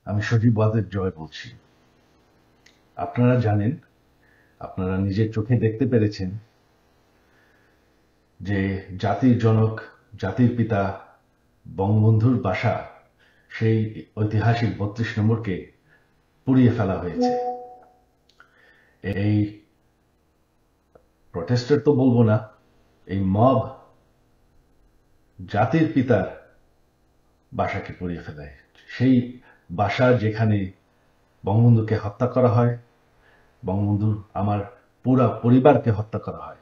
আমি সজীব ওয়াজেদ জয় বলছি। আপনারা জানেন, আপনারা নিজের চোখে দেখতে পেরেছেন যে জাতির জনক, জাতির পিতা বঙ্গবন্ধুর বাসা, সেই ঐতিহাসিক ৩২ নম্বরকে পুড়িয়ে ফেলা হয়েছে। এই প্রটেস্টার তো বলবো না, এই মব জাতির পিতার বাসাকে পুড়িয়ে ফেলায়। সেই বাসা যেখানে বঙ্গবন্ধুকে হত্যা করা হয়, বঙ্গবন্ধুর আমার পুরা পরিবারকে হত্যা করা হয়,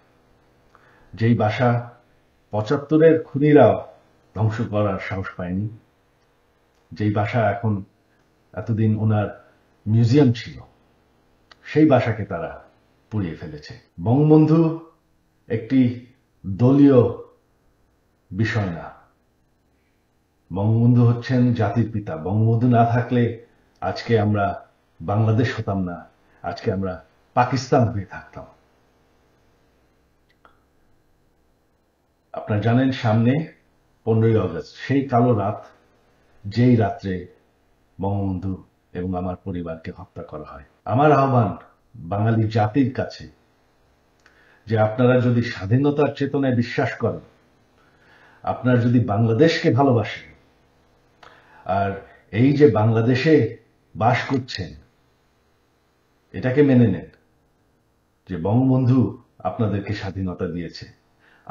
যেই বাসা ৭৫-এর খুনিরাও ধ্বংস করার সাহস পায়নি, যেই বাসা এখন এতদিন ওনার মিউজিয়াম ছিল, সেই বাসাকে তারা পুড়িয়ে ফেলেছে। বঙ্গবন্ধু একটি দলীয় বিষয় না, বঙ্গবন্ধু হচ্ছেন জাতির পিতা। বঙ্গবন্ধু না থাকলে আজকে আমরা বাংলাদেশ হতাম না, আজকে আমরা পাকিস্তান হয়ে থাকতাম। আপনারা জানেন সামনে 15ই আগস্ট, সেই কালো রাত, যেই রাত্রে বঙ্গবন্ধু এবং আমার পরিবারকে হত্যা করা হয়। আমার আহ্বান বাঙালি জাতির কাছে যে আপনারা যদি স্বাধীনতার চেতনায় বিশ্বাস করেন, আপনারা যদি বাংলাদেশকে ভালোবাসেন, আর এই যে বাংলাদেশে বাস করছেন, এটাকে মেনে নেন যে বঙ্গবন্ধু আপনাদেরকে স্বাধীনতা দিয়েছে,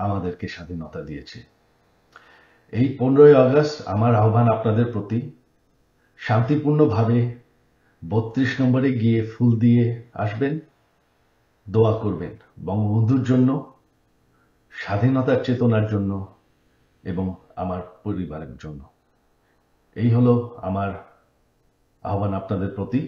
আমাদেরকে স্বাধীনতা দিয়েছে। এই 15ই আগস্ট আমার আহ্বান আপনাদের প্রতি, শান্তিপূর্ণভাবে ৩২ নম্বরে গিয়ে ফুল দিয়ে আসবেন, দোয়া করবেন বঙ্গবন্ধুর জন্য, স্বাধীনতার চেতনার জন্য এবং আমার পরিবারের জন্য। এই হলো আমার আহ্বান আপনাদের প্রতি।